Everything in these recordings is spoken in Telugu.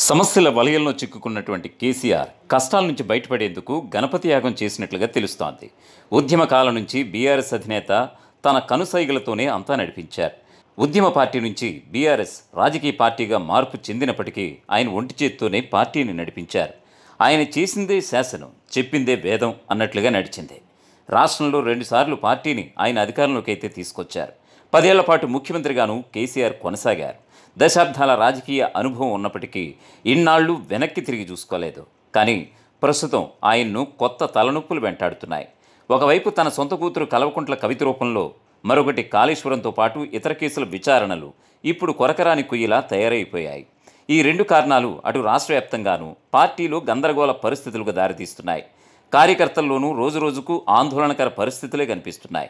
సమస్యల వలయంలో చిక్కుకున్నటువంటి కేసీఆర్ కష్టాల నుంచి బయటపడేందుకు గణపతి యాగం చేసినట్లుగా తెలుస్తోంది. ఉద్యమ కాలం నుంచి బీఆర్ఎస్ అధినేత తన కనుసైగలతోనే అంతా నడిపించారు. ఉద్యమ పార్టీ నుంచి బీఆర్ఎస్ రాజకీయ పార్టీగా మార్పు చెందినప్పటికీ ఆయన ఒంటి చేత్తోనే పార్టీని నడిపించారు. ఆయన చేసిందే శాసనం, చెప్పిందే వేదం అన్నట్లుగా నడిచింది. రాష్ట్రంలో 2 సార్లు పార్టీని ఆయన అధికారంలోకి అయితే తీసుకొచ్చారు. 10 ఏళ్ల పాటు ముఖ్యమంత్రిగాను కేసీఆర్ కొనసాగారు. దశాబ్దాల రాజకీయ అనుభవం ఉన్నప్పటికీ ఇన్నాళ్లు వెనక్కి తిరిగి చూసుకోలేదు. కానీ ప్రస్తుతం ఆయన్ను కొత్త తలనొప్పులు వెంటాడుతున్నాయి. ఒకవైపు తన సొంత కూతురు కల్వకుంట్ల కవిత రూపంలో, మరొకటి కాళేశ్వరంతో పాటు ఇతర కేసుల విచారణలు ఇప్పుడు కొరకరాని కుయ్యిలా తయారైపోయాయి. ఈ 2 కారణాలు అటు రాష్ట్ర వ్యాప్తంగానూ పార్టీలో గందరగోళ పరిస్థితులకు దారితీస్తున్నాయి. కార్యకర్తల్లోనూ రోజురోజుకు ఆందోళనకర పరిస్థితులే కనిపిస్తున్నాయి.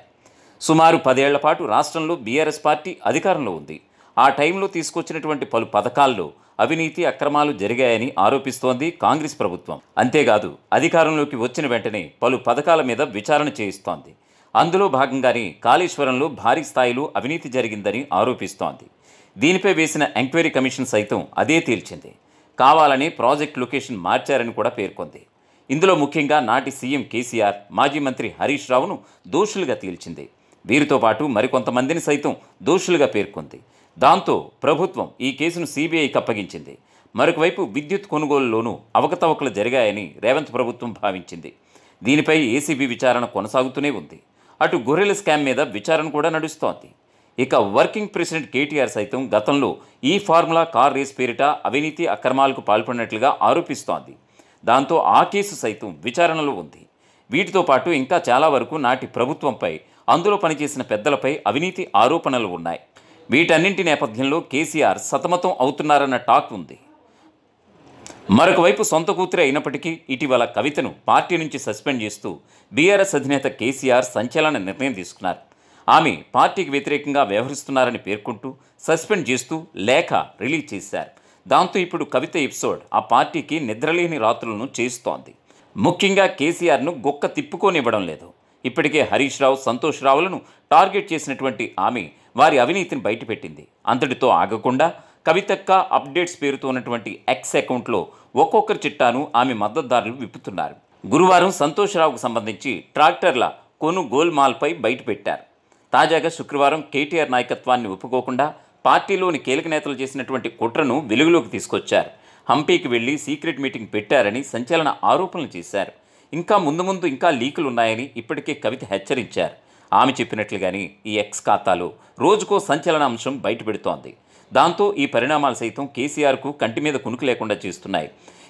సుమారు 10 ఏళ్ల పాటు రాష్ట్రంలో బీఆర్ఎస్ పార్టీ అధికారంలో ఉంది. ఆ టైంలో తీసుకొచ్చినటువంటి పలు పథకాల్లో అవినీతి అక్రమాలు జరిగాయని ఆరోపిస్తోంది కాంగ్రెస్ ప్రభుత్వం. అంతేకాదు అధికారంలోకి వచ్చిన వెంటనే పలు పథకాల మీద విచారణ చేయిస్తోంది. అందులో భాగంగానే కాళేశ్వరంలో భారీ స్థాయిలో అవినీతి జరిగిందని ఆరోపిస్తోంది. దీనిపై వేసిన ఎంక్వైరీ కమిషన్ సైతం అదే తేల్చింది. కావాలని ప్రాజెక్ట్ లొకేషన్ మార్చారని కూడా పేర్కొంది. ఇందులో ముఖ్యంగా నాటి సీఎం కేసీఆర్, మాజీ మంత్రి హరీష్ రావును దోషులుగా తేల్చింది. వీరితో పాటు మరికొంతమందిని సైతం దోషులుగా పేర్కొంది. దాంతో ప్రభుత్వం ఈ కేసును సీబీఐకి అప్పగించింది. మరొకవైపు విద్యుత్ కొనుగోలులోనూ అవకతవకలు జరిగాయని రేవంత్ ప్రభుత్వం భావించింది. దీనిపై ఏసీబీ విచారణ కొనసాగుతూనే ఉంది. అటు గొర్రెల స్కామ్ మీద విచారణ కూడా నడుస్తోంది. ఇక వర్కింగ్ ప్రెసిడెంట్ కేటీఆర్ సైతం గతంలో ఈ ఫార్ములా కార్ రేస్ పేరిట అవినీతి అక్రమాలకు పాల్పడినట్లుగా ఆరోపిస్తోంది. దాంతో ఆ కేసు సైతం విచారణలో ఉంది. వీటితో పాటు ఇంకా చాలా వరకు నాటి ప్రభుత్వంపై, అందులో పనిచేసిన పెద్దలపై అవినీతి ఆరోపణలు ఉన్నాయి. వీటన్నింటి నేపథ్యంలో కేసీఆర్ సతమతం అవుతున్నారన్న టాక్ ఉంది. మరొకవైపు సొంత కూతురే అయినప్పటికీ ఇటీవల కవితను పార్టీ నుంచి సస్పెండ్ చేస్తూ బీఆర్ఎస్ అధినేత కేసీఆర్ సంచలన నిర్ణయం తీసుకున్నారు. ఆమె పార్టీకి వ్యతిరేకంగా వ్యవహరిస్తున్నారని పేర్కొంటూ సస్పెండ్ చేస్తూ లేఖ రిలీజ్ చేశారు. దాంతో ఇప్పుడు కవిత ఎపిసోడ్ ఆ పార్టీకి నిద్రలేని రాత్రులను చేస్తోంది. ముఖ్యంగా కేసీఆర్ను గొక్క తిప్పుకోనివ్వడం లేదు. ఇప్పటికే హరీష్ రావు, సంతోష్ రావులను టార్గెట్ చేసినటువంటి ఆమె వారి అవినీతిని బయటపెట్టింది. అంతటితో ఆగకుండా కవితక్క అప్డేట్స్ పేరుతో ఉన్నటువంటి ఎక్స్ అకౌంట్లో ఒక్కొక్కరి చిట్టాను ఆమె మద్దతుదారులు విప్పుతున్నారు. గురువారం సంతోష్ రావుకు సంబంధించి ట్రాక్టర్ల కొనుగోల్మాల్పై బయటపెట్టారు. తాజాగా శుక్రవారం కేటీఆర్ నాయకత్వాన్ని ఒప్పుకోకుండా పార్టీలోని కీలక నేతలు చేసినటువంటి కుట్రను వెలుగులోకి తీసుకొచ్చారు. హంపీకి వెళ్లి సీక్రెట్ మీటింగ్ పెట్టారని సంచలన ఆరోపణలు చేశారు. ఇంకా ముందు ఇంకా లీకులు ఉన్నాయని ఇప్పటికే కవిత హెచ్చరించారు. ఆమె చెప్పినట్లుగానే ఈ ఎక్స్ ఖాతాలో రోజుకో సంచలన అంశం బయటపెడుతోంది. దాంతో ఈ పరిణామాలు సైతం కేసీఆర్కు కంటి మీద కునుకు లేకుండా చేస్తున్నాయి.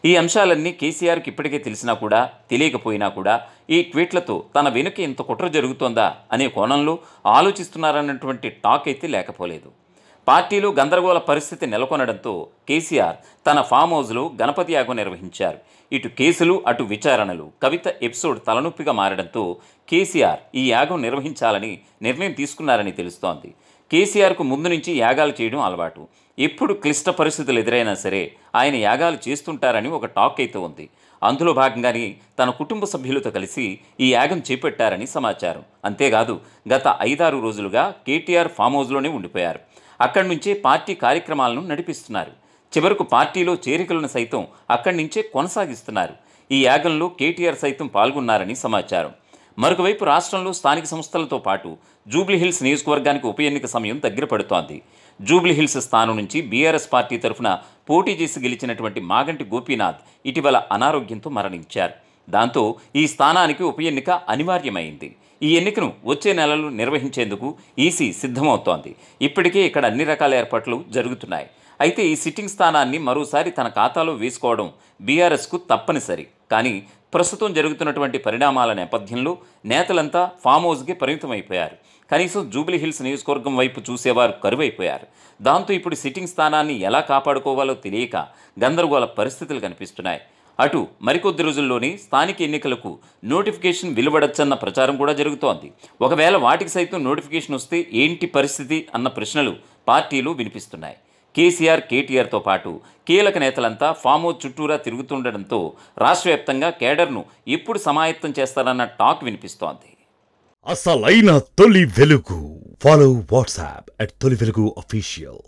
ఈ అంశాలన్నీ కేసీఆర్కి ఇప్పటికే తెలిసినా కూడా, తెలియకపోయినా కూడా ఈ ట్వీట్లతో తన వెనుక ఇంత కుట్ర జరుగుతోందా అనే కోణంలో ఆలోచిస్తున్నారన్నటువంటి టాక్ అయితే లేకపోలేదు. పార్టీలో గందరగోళ పరిస్థితి నెలకొనడంతో కేసీఆర్ తన ఫామ్ హౌస్లో గణపతి యాగం నిర్వహించారు. ఇటు కేసులు, అటు విచారణలు, కవిత ఎపిసోడ్ తలనొప్పిగా మారడంతో కేసీఆర్ ఈ యాగం నిర్వహించాలని నిర్ణయం తీసుకున్నారని తెలుస్తోంది. కేసీఆర్కు ముందు నుంచి యాగాలు చేయడం అలవాటు. ఎప్పుడు క్లిష్ట పరిస్థితులు ఎదురైనా సరే ఆయన యాగాలు చేస్తుంటారని ఒక టాక్ అయితే ఉంది. అందులో భాగంగానే తన కుటుంబ సభ్యులతో కలిసి ఈ యాగం చేపట్టారని సమాచారం. అంతేకాదు గత 5-6 రోజులుగా కేటీఆర్ ఫామ్ హౌస్లోనే ఉండిపోయారు. అక్కడి నుంచే పార్టీ కార్యక్రమాలను నడిపిస్తున్నారు. చివరకు పార్టీలో చేరికలను సైతం అక్కడి నుంచే కొనసాగిస్తున్నారు. ఈ యాగంలో కేటీఆర్ సైతం పాల్గొన్నారని సమాచారం. మరొకవైపు రాష్ట్రంలో స్థానిక సంస్థలతో పాటు జూబ్లీహిల్స్ నియోజకవర్గానికి ఉప ఎన్నిక సమయం దగ్గర పడుతోంది. జూబ్లీహిల్స్ స్థానం నుంచి బీఆర్ఎస్ పార్టీ తరఫున పోటీ చేసి గెలిచినటువంటి మాగంటి గోపీనాథ్ ఇటీవల అనారోగ్యంతో మరణించారు. దాంతో ఈ స్థానానికి ఉప ఎన్నిక అనివార్యమైంది. ఈ ఎన్నికను వచ్చే నెలలో నిర్వహించేందుకు ఈసీ సిద్ధమవుతోంది. ఇప్పటికే ఇక్కడ అన్ని రకాల ఏర్పాట్లు జరుగుతున్నాయి. అయితే ఈ సిట్టింగ్ స్థానాన్ని మరోసారి తన ఖాతాలో వేసుకోవడం బీఆర్ఎస్కు తప్పనిసరి. కానీ ప్రస్తుతం జరుగుతున్నటువంటి పరిణామాల నేపథ్యంలో నేతలంతా ఫామ్ హౌస్కి పరిమితమైపోయారు. కనీసం జూబ్లీహిల్స్ నియోజకవర్గం వైపు చూసేవారు కరువైపోయారు. దాంతో ఇప్పుడు సిట్టింగ్ స్థానాన్ని ఎలా కాపాడుకోవాలో తెలియక గందరగోళ పరిస్థితులు కనిపిస్తున్నాయి. అటు మరికొద్ది రోజుల్లోనే స్థానిక ఎన్నికలకు నోటిఫికేషన్ వెలువడచ్చన్న ప్రచారం కూడా జరుగుతోంది. ఒకవేళ వాటికి సైతం నోటిఫికేషన్ వస్తే ఏంటి పరిస్థితి అన్న ప్రశ్నలు పార్టీలు వినిపిస్తున్నాయి. కేసీఆర్, కేటీఆర్తో పాటు కీలక నేతలంతా ఫామ్ హౌస్ చుట్టూరా తిరుగుతుండడంతో రాష్ట్ర వ్యాప్తంగా కేడర్ను ఎప్పుడు సమాయత్తం చేస్తారన్న టాక్ వినిపిస్తోంది. అసలైన తొలి వెలుగు. ఫాలో వాట్సాప్ @తొలి వెలుగు official.